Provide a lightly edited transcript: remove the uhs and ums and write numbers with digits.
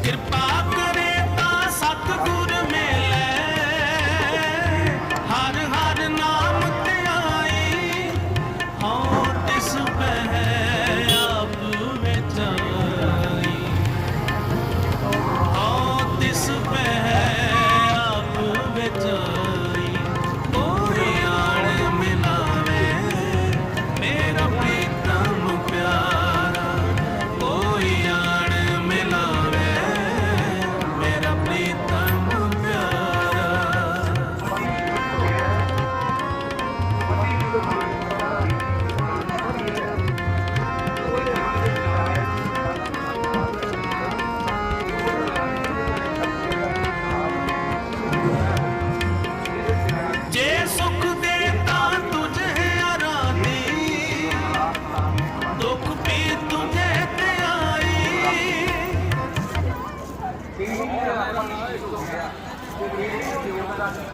ਕਿਰਪਾ ਕਰੇ ਤਾਂ ਸਤਿਗੁਰ ਮਿਲੇ, ਹਰ ਹਰ ਨਾਮ ਧਿਆਈ, ਹਉ ਤਿਸ ਬਹਿ ਆਪ ਵਿਚਾਈ, ਹਉ ਤਿਸ ਬਹਿ ਆਪ ਵਿਚਾਈ। ਕੋਈ ਆਣ ਮਿਲਾਵੇ ਮੇਰਾ ਪ੍ਰੀਤਮ ਪਿਆਰਾ, ਕੋਈ ਆਣ ਮਿਲਾਵੇ ਮੇਰਾ ਪ੍ਰੀਤਮ ਪਿਆਰਾ। ਜੇ ਸੁਖ ਦੇ ਤਾਂ ਤੁਝੇ ਆਰਾਧੀ, ਦੁਖ ਵੀ ਤੁਝੇ ਤੇ ਆਈ।